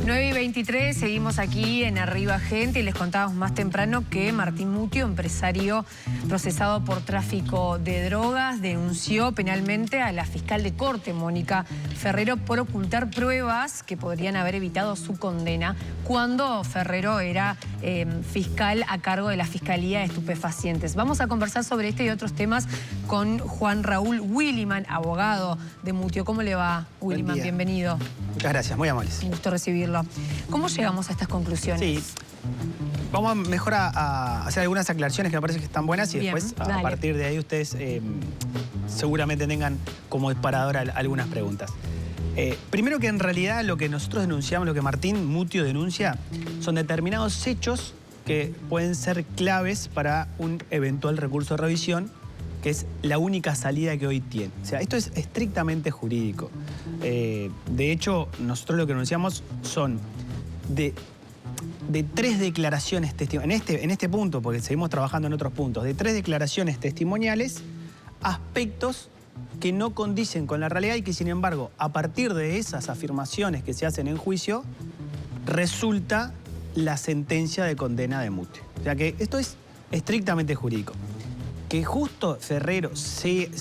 9:23, seguimos aquí en Arriba Gente y les contábamos más temprano que Martín Mutio, empresario procesado por tráfico de drogas, denunció penalmente a la fiscal de corte, Mónica Ferrero, por ocultar pruebas que podrían haber evitado su condena cuando Ferrero era fiscal a cargo de la Fiscalía de Estupefacientes. Vamos a conversar sobre este y otros temas con Juan Raúl Williman, abogado de Mutio. ¿Cómo le va, Williman? Bienvenido. Muchas gracias, muy amables. Un gusto recibirlo. ¿Cómo llegamos a estas conclusiones? Sí, vamos mejor a hacer algunas aclaraciones que me parece que están buenas y después a partir de ahí ustedes seguramente tengan como disparador algunas preguntas. Primero que en realidad lo que nosotros denunciamos, lo que Martín Mutio denuncia, son determinados hechos que pueden ser claves para un eventual recurso de revisión, que es la única salida que hoy tiene. O sea, esto es estrictamente jurídico. De hecho, nosotros lo que denunciamos son de 3 declaraciones testimoniales, en este punto, porque seguimos trabajando en otros puntos, de 3 declaraciones testimoniales, aspectos que no condicen con la realidad y que, sin embargo, a partir de esas afirmaciones que se hacen en juicio, resulta la sentencia de condena de Mutio. O sea que esto es estrictamente jurídico. Que justo Ferrero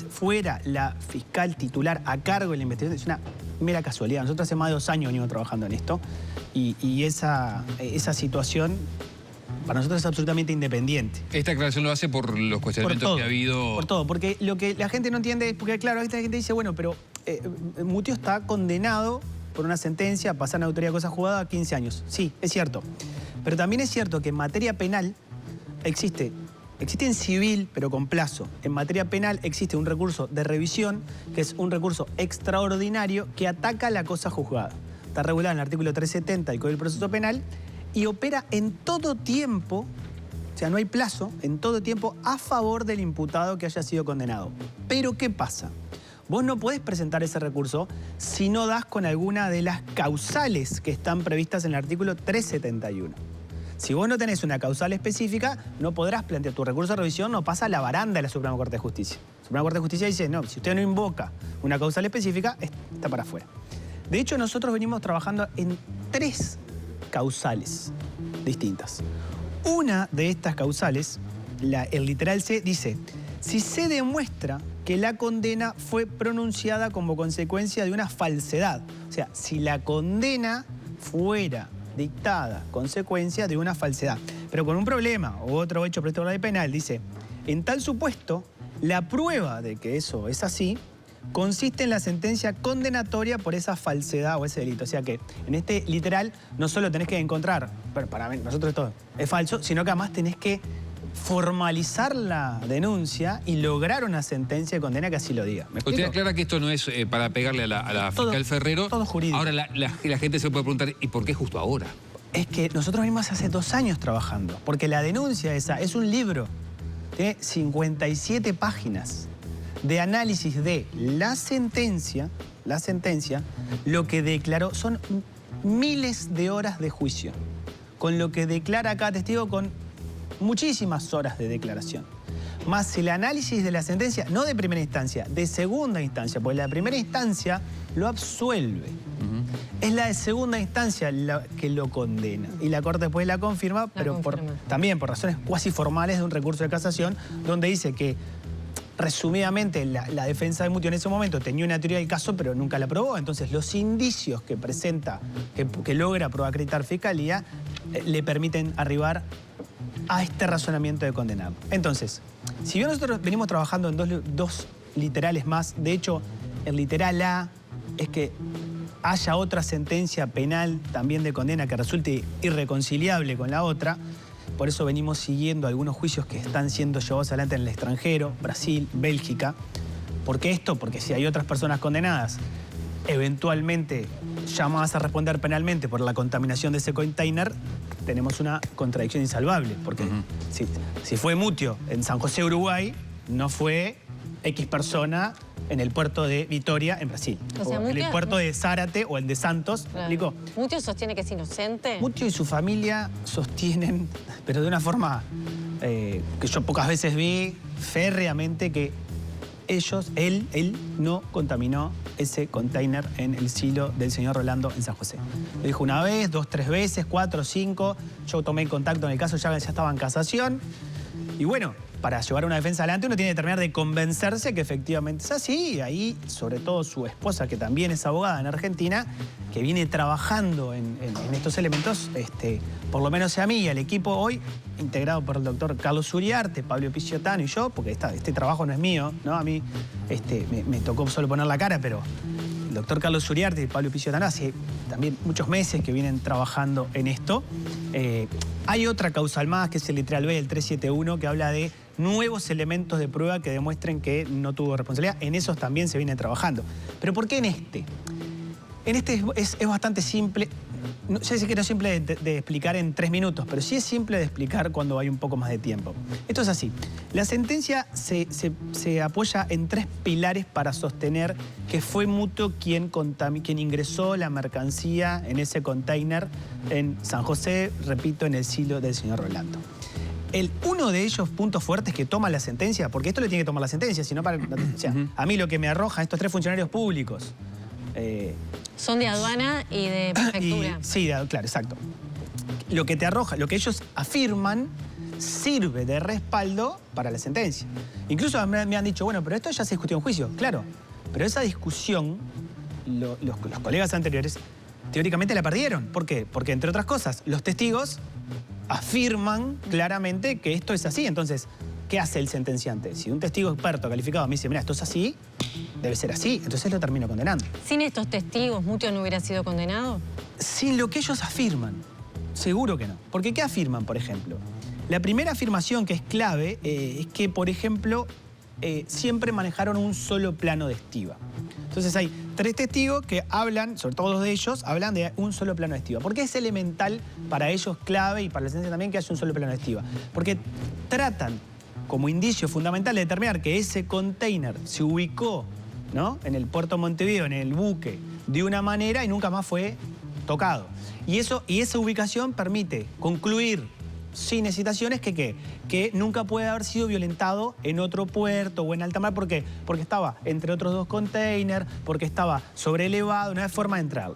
fuera la fiscal titular a cargo de la investigación es una mera casualidad. Nosotros hace más de 2 años venimos trabajando en esto y esa situación para nosotros es absolutamente independiente. Esta aclaración lo hace por los cuestionamientos que ha habido... Por todo, porque lo que la gente no entiende es, porque claro, esta gente dice, bueno, pero Mutio está condenado por una sentencia, pasar en autoridad de cosa juzgada a 15 años. Sí, es cierto. Pero también es cierto que en materia penal existe en civil, pero con plazo. En materia penal existe un recurso de revisión, que es un recurso extraordinario que ataca la cosa juzgada. Está regulado en el artículo 370 del Código del Proceso Penal y opera en todo tiempo, o sea, no hay plazo, en todo tiempo a favor del imputado que haya sido condenado. Pero, ¿qué pasa? Vos no podés presentar ese recurso si no das con alguna de las causales que están previstas en el artículo 371. Si vos no tenés una causal específica, no podrás plantear tu recurso de revisión, no pasa a la baranda de la Suprema Corte de Justicia. La Suprema Corte de Justicia dice, no, si usted no invoca una causal específica, está para afuera. De hecho, nosotros venimos trabajando en 3 causales distintas. Una de estas causales, el literal C, dice, si se demuestra que la condena fue pronunciada como consecuencia de una falsedad. O sea, si la condena fuera dictada consecuencia de una falsedad. Pero con un problema, o otro hecho previsto por la ley penal, dice, en tal supuesto, la prueba de que eso es así consiste en la sentencia condenatoria por esa falsedad o ese delito. O sea que en este literal no solo tenés que encontrar, pero para nosotros esto es falso, sino que además tenés que formalizar la denuncia y lograr una sentencia de condena que así lo diga. Usted aclara que esto no es para pegarle a la fiscal Ferrero. Todo jurídico. Ahora la gente se puede preguntar, ¿y por qué justo ahora? Es que nosotros venimos hace 2 años trabajando, porque la denuncia esa es un libro, tiene 57 páginas de análisis de la sentencia, lo que declaró, son miles de horas de juicio, con lo que declara cada testigo con muchísimas horas de declaración. Más el análisis de la sentencia, no de primera instancia, de segunda instancia, porque la de primera instancia lo absuelve. Es la de segunda instancia la que lo condena. Y la Corte después la confirma, pero también por razones cuasi formales de un recurso de casación, donde dice que, resumidamente, la defensa de Mutio en ese momento tenía una teoría del caso, pero nunca la probó. Entonces, los indicios que presenta, que logra acreditar Fiscalía, le permiten arribar a este razonamiento de condenado. Entonces, si bien nosotros venimos trabajando en dos literales más, de hecho, el literal A es que haya otra sentencia penal también de condena que resulte irreconciliable con la otra. Por eso venimos siguiendo algunos juicios que están siendo llevados adelante en el extranjero, Brasil, Bélgica. ¿Por qué esto? Porque si hay otras personas condenadas, eventualmente llamadas a responder penalmente por la contaminación de ese container, tenemos una contradicción insalvable. Porque si fue Mutio en San José, Uruguay, no fue X persona en el puerto de Vitoria, en Brasil. O sea, en el puerto de Zárate o el de Santos. ¿Me explico? ¿Mutio sostiene que es inocente? Mutio y su familia sostienen, pero de una forma que yo pocas veces vi, férreamente, que él no contaminó ese container en el silo del señor Rolando en San José. Lo dijo una vez, 2, 3 veces, 4, 5. Yo tomé contacto en el caso, ya estaba en casación. Y bueno, para llevar una defensa adelante uno tiene que terminar de convencerse que efectivamente es así. Y ahí, sobre todo su esposa, que también es abogada en Argentina, que viene trabajando en estos elementos, por lo menos a mí y al equipo hoy, integrado por el doctor Carlos Uriarte, Pablo Picciotano y yo, porque este trabajo no es mío, ¿no? A mí me tocó solo poner la cara, pero el doctor Carlos Uriarte y Pablo Picciotano hace también muchos meses que vienen trabajando en esto. Hay otra causal más, que es el literal B, el 371, que habla de nuevos elementos de prueba que demuestren que no tuvo responsabilidad. En esos también se viene trabajando. ¿Pero por qué en este? En este es bastante simple. No sé si es simple de explicar en 3 minutos, pero sí es simple de explicar cuando hay un poco más de tiempo. Esto es así. La sentencia se apoya en 3 pilares para sostener que fue Mutuo quien ingresó la mercancía en ese container en San José, repito, en el silo del señor Rolando. Uno de ellos puntos fuertes que toma la sentencia, porque esto le tiene que tomar la sentencia, sino para, o sea, a mí lo que me arroja estos 3 funcionarios públicos. Son de aduana y de prefectura. Sí, claro, exacto. Lo que te arroja, lo que ellos afirman, sirve de respaldo para la sentencia. Incluso me han dicho, bueno, pero esto ya se discutió en juicio. Claro, pero esa discusión, los colegas anteriores, teóricamente la perdieron. ¿Por qué? Porque, entre otras cosas, los testigos afirman claramente que esto es así. Entonces, ¿qué hace el sentenciante? Si un testigo experto calificado me dice, mira, esto es así, debe ser así, entonces lo termino condenando. ¿Sin estos testigos, Mutuo no hubiera sido condenado? Sin lo que ellos afirman, seguro que no. Porque ¿qué afirman, por ejemplo? La primera afirmación que es clave es que, por ejemplo, siempre manejaron un solo plano de estiba. Entonces hay 3 testigos que hablan, sobre todo 2 de ellos, hablan de un solo plano de estiba. ¿Por qué es elemental para ellos, clave, y para la sentencia también, que haya un solo plano de estiba? Porque tratan como indicio fundamental de determinar que ese container se ubicó, ¿no?, en el puerto de Montevideo, en el buque, de una manera y nunca más fue tocado. Y esa ubicación permite concluir sin hesitaciones que nunca puede haber sido violentado en otro puerto o en alta mar. ¿Por qué? Porque estaba entre otros 2 containers, porque estaba sobrelevado, no hay forma de entrarle.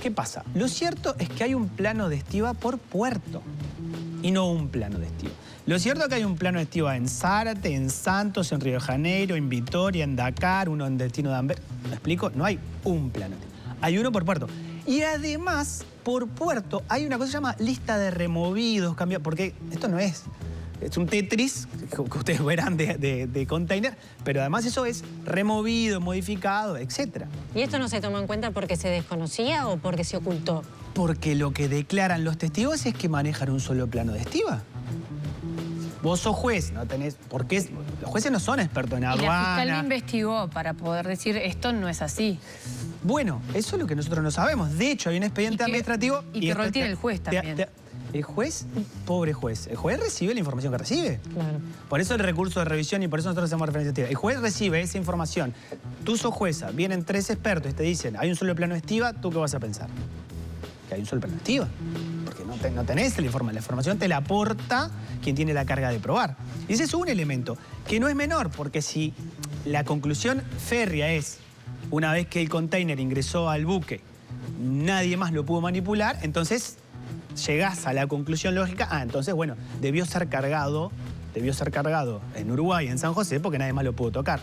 ¿Qué pasa? Lo cierto es que hay un plano de estiba por puerto y no un plano de estiba. Lo cierto es que hay un plano de estiba en Zárate, en Santos, en Río de Janeiro, en Vitoria, en Dakar, uno en Destino de Amber. ¿Me explico? No hay un plano de estiba. Hay uno por puerto. Y además, por puerto, hay una cosa que se llama lista de removidos, cambiados, porque esto no es un Tetris, que ustedes verán de container, pero además eso es removido, modificado, etc. ¿Y esto no se tomó en cuenta porque se desconocía o porque se ocultó? Porque lo que declaran los testigos es que manejan un solo plano de estiba. Vos sos juez, no tenés... Porque los jueces no son expertos en aduana. Y la fiscal no investigó para poder decir esto no es así. Bueno, eso es lo que nosotros no sabemos. De hecho, hay un expediente administrativo... ¿Y qué rol tiene el juez también? El juez, pobre juez, el juez recibe la información que recibe. Claro. Por eso el recurso de revisión y por eso nosotros hacemos referencia activa. El juez recibe esa información. Tú sos jueza, vienen 3 expertos y te dicen, hay un solo plano de estiba, ¿tú qué vas a pensar? Que hay un solo plano de estiba. Porque no tenés la información te la aporta quien tiene la carga de probar. Y ese es un elemento que no es menor, porque si la conclusión férrea es, una vez que el container ingresó al buque, nadie más lo pudo manipular, entonces llegás a la conclusión lógica, entonces, bueno, debió ser cargado en Uruguay, en San José, porque nadie más lo pudo tocar.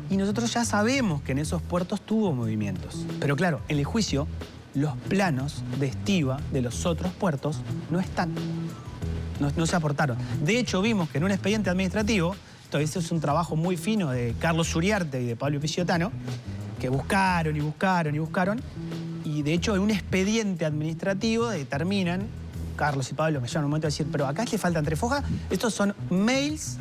Y nosotros ya sabemos que en esos puertos tuvo movimientos. Pero claro, en el juicio, los planos de estiba de los otros puertos no están. No se aportaron. De hecho, vimos que en un expediente administrativo, esto es un trabajo muy fino de Carlos Uriarte y de Pablo Picciotano, que buscaron y buscaron y buscaron, y de hecho en un expediente administrativo determinan, Carlos y Pablo me llaman un momento a decir, pero acá le faltan 3 fojas, estos son mails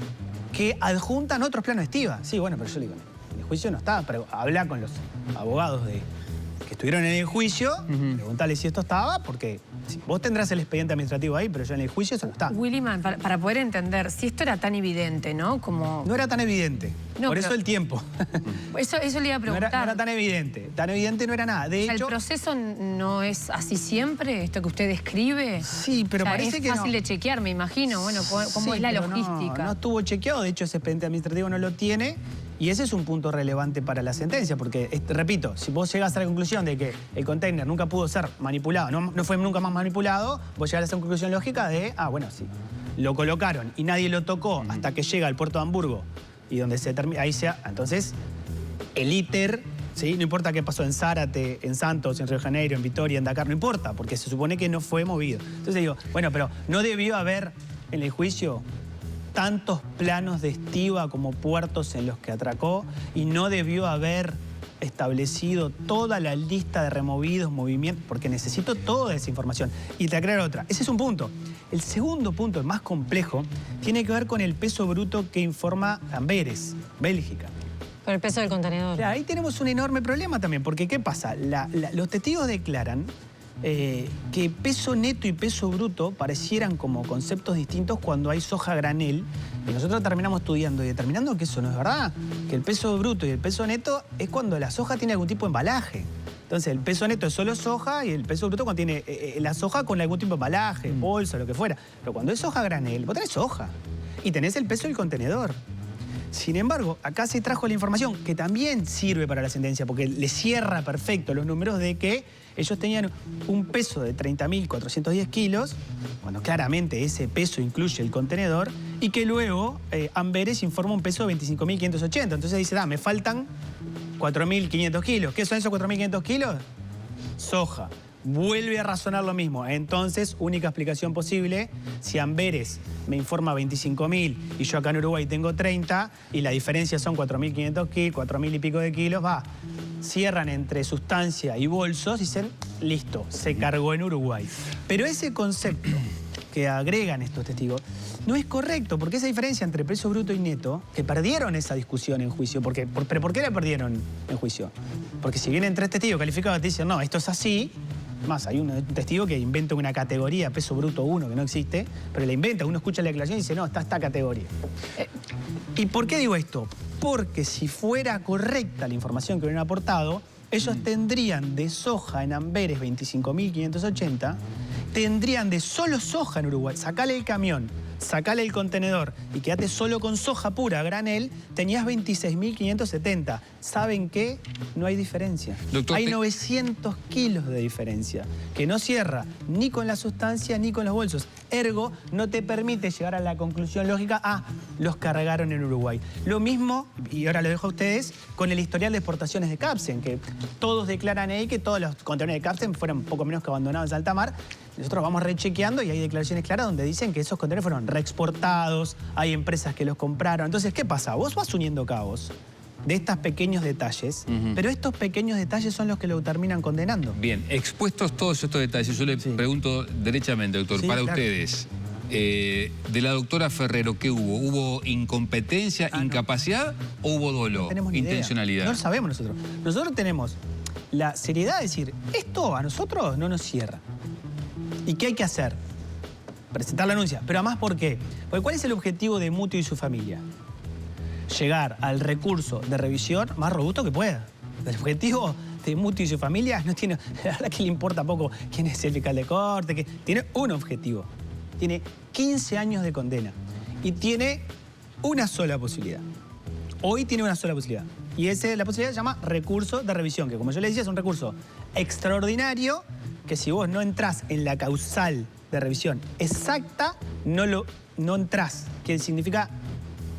que adjuntan otros planos de estiba. Sí, bueno, pero yo le digo, en el juicio no está, pero habla con los abogados que estuvieron en el juicio, preguntale si esto estaba, porque sí, vos tendrás el expediente administrativo ahí, pero yo en el juicio eso no está. Willyman, para poder entender, si esto era tan evidente, ¿no? Como... No era tan evidente, no, por pero... eso el tiempo. Eso le iba a preguntar. No era tan evidente no era nada. De hecho, ¿el proceso no es así siempre, esto que usted describe? Sí, pero parece que es fácil de chequear, me imagino, bueno, cómo es la logística. No estuvo chequeado, de hecho ese expediente administrativo no lo tiene. Y ese es un punto relevante para la sentencia, porque, repito, si vos llegás a la conclusión de que el container nunca pudo ser manipulado, no fue nunca más manipulado, vos llegás a esa conclusión lógica de, bueno, sí, lo colocaron y nadie lo tocó hasta que llega al puerto de Hamburgo y donde se termina, ahí sea, entonces, el ITER, ¿sí? No importa qué pasó en Zárate, en Santos, en Río de Janeiro, en Vitoria, en Dakar, no importa, porque se supone que no fue movido. Entonces digo, bueno, pero no debió haber en el juicio tantos planos de estiva como puertos en los que atracó y no debió haber establecido toda la lista de removidos, movimientos, porque necesito toda esa información. Y te aclaro otra, ese es un punto. El segundo punto, el más complejo, tiene que ver con el peso bruto que informa Amberes, Bélgica. Por el peso del contenedor. Claro, ahí tenemos un enorme problema también, porque ¿qué pasa? Los testigos declaran que peso neto y peso bruto parecieran como conceptos distintos cuando hay soja granel, y nosotros terminamos estudiando y determinando que eso no es verdad, que el peso bruto y el peso neto es cuando la soja tiene algún tipo de embalaje. Entonces el peso neto es solo soja y el peso bruto cuando tiene la soja con algún tipo de embalaje, bolsa, lo que fuera. Pero cuando es soja granel, vos tenés soja y tenés el peso del contenedor. Sin embargo, acá se trajo la información que también sirve para la sentencia, porque le cierra perfecto los números de que ellos tenían un peso de 30.410 kilos, cuando claramente ese peso incluye el contenedor, y que luego Amberes informa un peso de 25.580. Entonces dice, me faltan 4.500 kilos. ¿Qué son esos 4.500 kilos? Soja. Vuelve a razonar lo mismo. Entonces, única explicación posible, si Amberes me informa 25.000 y yo acá en Uruguay tengo 30 y la diferencia son 4.500 kilos, 4.000 y pico de kilos, cierran entre sustancia y bolsos y dicen, listo, se cargó en Uruguay. Pero ese concepto que agregan estos testigos no es correcto, porque esa diferencia entre peso bruto y neto, que perdieron esa discusión en juicio, ¿pero por qué la perdieron en juicio? Porque si vienen 3 testigos calificados y te dicen, no, esto es así. Más, hay un testigo que inventa una categoría, peso bruto 1, que no existe, pero la inventa, uno escucha la declaración y dice, no, está esta categoría. ¿Y por qué digo esto? Porque si fuera correcta la información que hubieran aportado, ellos tendrían de soja en Amberes 25.580, tendrían de solo soja en Uruguay, sacale el camión, sacale el contenedor y quédate solo con soja pura, granel, tenías 26.570. ¿Saben qué? No hay diferencia. Doctor, hay 900 kilos de diferencia, que no cierra ni con la sustancia ni con los bolsos. Ergo, no te permite llegar a la conclusión lógica, los cargaron en Uruguay. Lo mismo, y ahora lo dejo a ustedes, con el historial de exportaciones de Capsen, que todos declaran ahí que todos los contenedores de Capsen fueron poco menos que abandonados en alta mar. Nosotros vamos rechequeando y hay declaraciones claras donde dicen que esos contenedores fueron reexportados, hay empresas que los compraron. Entonces, ¿qué pasa? Vos vas uniendo cabos de estos pequeños detalles, pero estos pequeños detalles son los que lo terminan condenando. Bien, expuestos todos estos detalles, yo le pregunto derechamente, doctor, para ustedes, de la doctora Ferrero, ¿qué hubo? ¿Hubo incompetencia, incapacidad o hubo dolo, no tenemos ni intencionalidad? Idea. No lo sabemos nosotros. Nosotros tenemos la seriedad de decir, esto a nosotros no nos cierra. ¿Y qué hay que hacer? Presentar la denuncia. Pero además, ¿por qué? Porque ¿cuál es el objetivo de Mutio y su familia? Llegar al recurso de revisión más robusto que pueda. El objetivo de Mutio y su familia no tiene... La verdad que le importa poco quién es el fiscal de corte, que tiene un objetivo. Tiene 15 años de condena y tiene una sola posibilidad. Hoy tiene una sola posibilidad. Y la posibilidad se llama recurso de revisión, que como yo le decía es un recurso extraordinario que si vos no entrás en la causal de revisión exacta, no entrás, que significa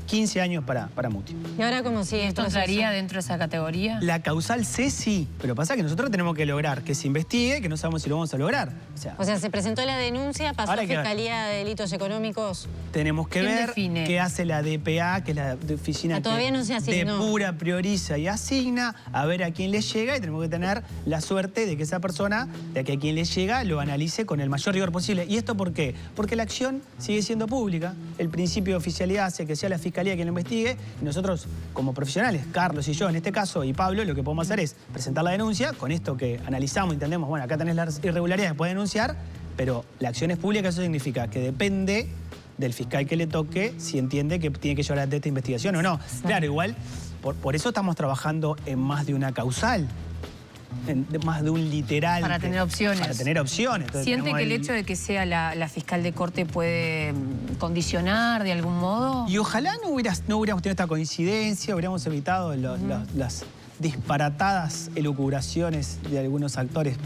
15 años para Mutio. ¿Y ahora cómo sigue ¿Esto entraría dentro de esa categoría? La causal C sí, pero pasa que nosotros tenemos que lograr que se investigue, que no sabemos si lo vamos a lograr. O sea, se presentó la denuncia, pasó a Fiscalía de Delitos Económicos. Tenemos que ver qué hace la DPA, que es la oficina todavía no se asignó. Depura, prioriza y asigna, a ver a quién le llega, y tenemos que tener la suerte de que esa persona, de que a quien le llega, lo analice con el mayor rigor posible. ¿Y esto por qué? Porque la acción sigue siendo pública, el principio de oficialidad hace que sea la Fiscalía quien lo investigue, y nosotros como profesionales, Carlos y yo en este caso, y Pablo, lo que podemos hacer es presentar la denuncia, con esto que analizamos, entendemos, bueno, acá tenés las irregularidades que puede denunciar, pero la acción es pública, eso significa que depende del fiscal que le toque si entiende que tiene que llevar adelante esta investigación o no. Claro, igual, por eso estamos trabajando en más de una causal. más de un literal. Para tener opciones. Para tener opciones. Entonces, ¿Siente que el hecho de que sea la fiscal de corte puede condicionar de algún modo? Y ojalá no hubiéramos tenido esta coincidencia, hubiéramos evitado las disparatadas elucubraciones de algunos actores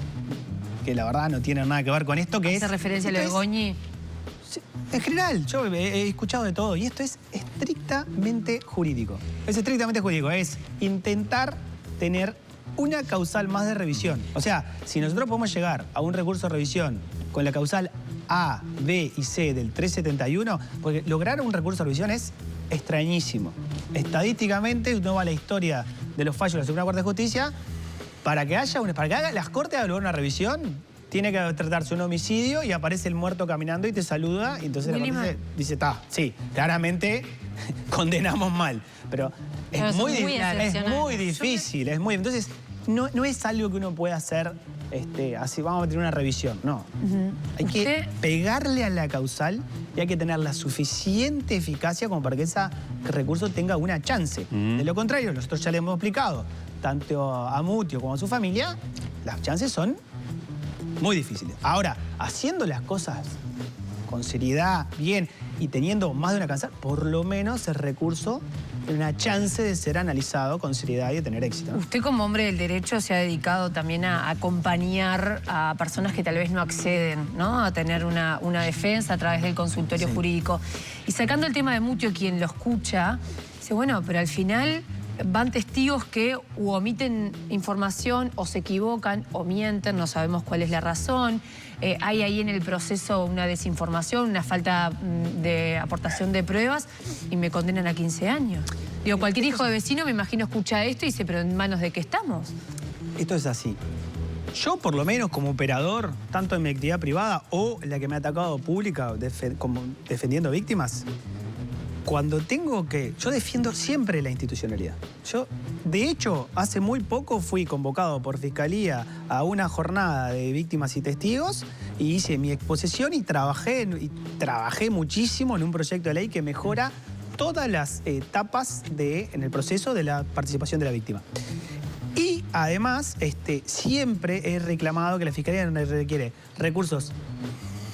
que la verdad no tienen nada que ver con esto, que ¿Hace referencia a lo de Goñi? En general, yo he escuchado de todo y esto es estrictamente jurídico. Es estrictamente jurídico, es intentar tener una causal más de revisión. O sea, si nosotros podemos llegar a un recurso de revisión con la causal A, B y C del 371, porque lograr un recurso de revisión es extrañísimo. Estadísticamente, uno va a la historia de los fallos de la Suprema Corte de Justicia, para que haga las Cortes hagan una revisión, tiene que tratarse un homicidio y aparece el muerto caminando y te saluda y entonces la Corte dice, sí, claramente condenamos mal. Pero es muy difícil, entonces no es algo que uno pueda hacer así, vamos a tener una revisión, no. Hay que pegarle a la causal y hay que tener la suficiente eficacia como para que ese recurso tenga una chance. De lo contrario, nosotros ya le hemos explicado, tanto a Mutio como a su familia, las chances son muy difíciles. Ahora, haciendo las cosas con seriedad, bien, y teniendo más de una causal, por lo menos el recurso tiene una chance de ser analizado con seriedad y de tener éxito, ¿no? Usted como hombre del derecho se ha dedicado también a acompañar a personas que tal vez no acceden, ¿no?, a tener una defensa a través del consultorio jurídico. Y sacando el tema de Mutio, quien lo escucha, dice, bueno, pero al final van testigos que o omiten información o se equivocan o mienten, no sabemos cuál es la razón. Hay ahí en el proceso una desinformación, una falta de aportación de pruebas y me condenan a 15 años. Digo, cualquier hijo de vecino me imagino escucha esto y dice, pero ¿en manos de qué estamos? Esto es así. Yo, por lo menos, como operador, tanto en mi actividad privada o la que me ha atacado pública, como defendiendo víctimas, cuando tengo que... Yo defiendo siempre la institucionalidad. Yo, de hecho, hace muy poco fui convocado por Fiscalía a una jornada de víctimas y testigos y hice mi exposición y trabajé muchísimo en un proyecto de ley que mejora todas las etapas en el proceso de la participación de la víctima. Y además, siempre he reclamado que la Fiscalía no requiere recursos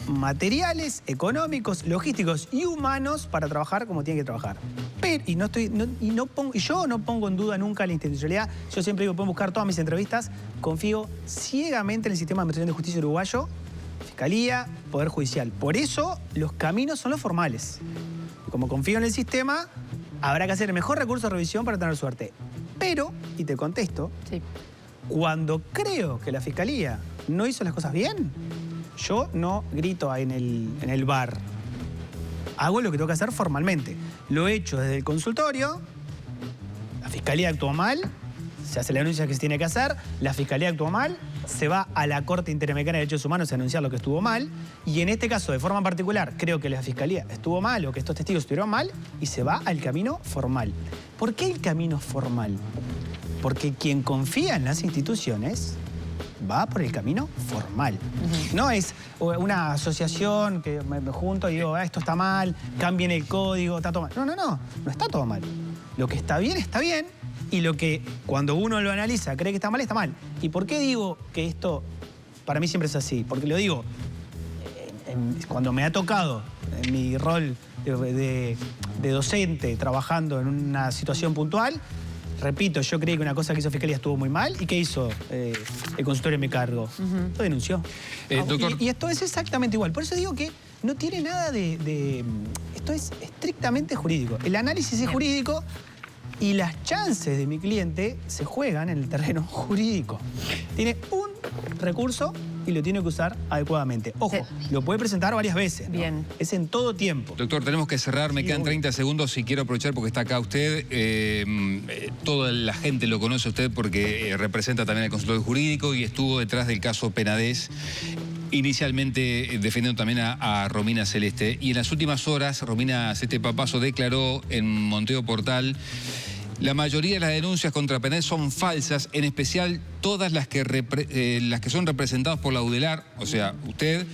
materiales, económicos, logísticos y humanos para trabajar como tiene que trabajar. Pero, yo no pongo en duda nunca la institucionalidad. Yo siempre digo, pueden buscar todas mis entrevistas. Confío ciegamente en el sistema de administración de justicia uruguayo, Fiscalía, Poder Judicial. Por eso los caminos son los formales. Como confío en el sistema, habrá que hacer el mejor recurso de revisión para tener suerte. Pero, y te contesto, cuando creo que la Fiscalía no hizo las cosas bien, yo no grito en el bar. Hago lo que tengo que hacer formalmente. Lo he hecho desde el consultorio, la Fiscalía actuó mal, se hace la denuncia que se tiene que hacer, la Fiscalía actuó mal, se va a la Corte Interamericana de Derechos Humanos a denunciar lo que estuvo mal, y en este caso, de forma particular, creo que la Fiscalía estuvo mal o que estos testigos estuvieron mal, y se va al camino formal. ¿Por qué el camino formal? Porque quien confía en las instituciones va por el camino formal. No es una asociación que me junto y digo, esto está mal, cambien el código, está todo mal. No está todo mal. Lo que está bien, y lo que cuando uno lo analiza cree que está mal, está mal. ¿Y por qué digo que esto para mí siempre es así? Porque lo digo, cuando me ha tocado en mi rol de docente, trabajando en una situación puntual, repito, yo creí que una cosa que hizo Fiscalía estuvo muy mal. ¿Y qué hizo el consultorio en mi cargo? Lo denunció. Doctor... Y esto es exactamente igual. Por eso digo que no tiene nada esto es estrictamente jurídico. El análisis es jurídico y las chances de mi cliente se juegan en el terreno jurídico. Tiene un recurso y lo tiene que usar adecuadamente. Ojo, lo puede presentar varias veces, ¿no? Bien. Es en todo tiempo. Doctor, tenemos que cerrar, me quedan 30 segundos y quiero aprovechar porque está acá usted. Toda la gente lo conoce a usted porque representa también al consultorio jurídico y estuvo detrás del caso Penades, inicialmente defendiendo también a Romina Celeste. Y en las últimas horas, Romina Celeste Papazo declaró en Monteo Portal: la mayoría de las denuncias contra Penades son falsas, en especial todas las que son representadas por la UDELAR, o sea, usted,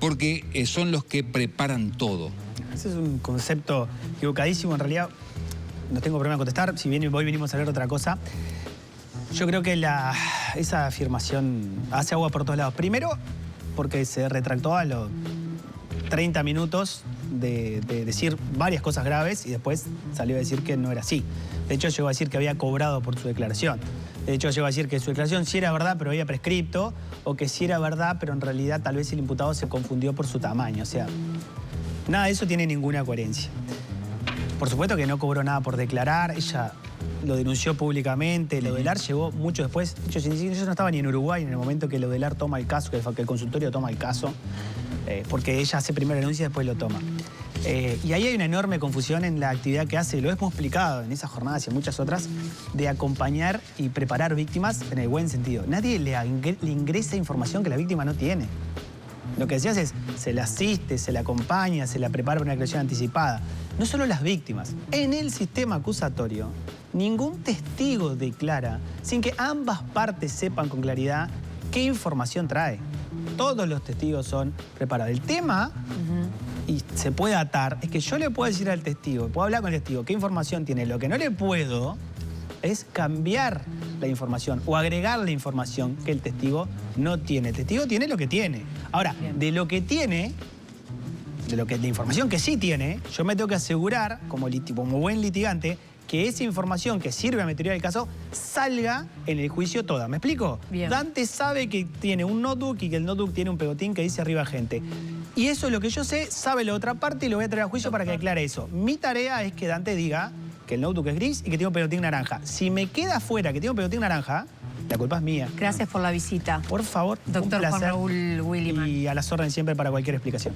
porque son los que preparan todo. Ese es un concepto equivocadísimo. En realidad, no tengo problema en contestar. Si bien hoy venimos a hablar de otra cosa. Yo creo que esa afirmación hace agua por todos lados. Primero, porque se retractó a los 30 minutos de decir varias cosas graves y después salió a decir que no era así. De hecho, llegó a decir que había cobrado por su declaración. De hecho, llegó a decir que su declaración sí era verdad, pero había prescripto, o que sí era verdad, pero en realidad tal vez el imputado se confundió por su tamaño. O sea, nada de eso tiene ninguna coherencia. Por supuesto que no cobró nada por declarar, ella lo denunció públicamente, lo del AR llegó mucho después. Yo no estaba ni en Uruguay en el momento que lo del AR toma el caso, que el consultorio toma el caso, porque ella hace primero la denuncia y después lo toma. Y ahí hay una enorme confusión en la actividad que hace, lo hemos explicado en esas jornadas y en muchas otras, de acompañar y preparar víctimas en el buen sentido. Nadie le ingresa información que la víctima no tiene. Lo que decías es, se la asiste, se la acompaña, se la prepara para una declaración anticipada. No solo las víctimas. En el sistema acusatorio, ningún testigo declara sin que ambas partes sepan con claridad qué información trae. Todos los testigos son preparados. El tema, y se puede atar, es que yo le puedo decir al testigo, puedo hablar con el testigo qué información tiene. Lo que no le puedo es cambiar la información o agregar la información que el testigo no tiene. El testigo tiene lo que tiene. Ahora, de lo que tiene, de información que sí tiene, yo me tengo que asegurar, como buen litigante, que esa información que sirve a mi teoría del caso salga en el juicio toda. ¿Me explico? Bien. Dante sabe que tiene un notebook y que el notebook tiene un pegotín que dice arriba gente. Y eso es lo que yo sé, sabe la otra parte y lo voy a traer a juicio para que aclare eso. Mi tarea es que Dante diga que el notebook es gris y que tiene un pegotín naranja. Si me queda fuera que tiene un pegotín naranja, la culpa es mía. Gracias por la visita. Por favor, Doctor un placer. Juan Raúl Williman. Y a las órdenes siempre para cualquier explicación.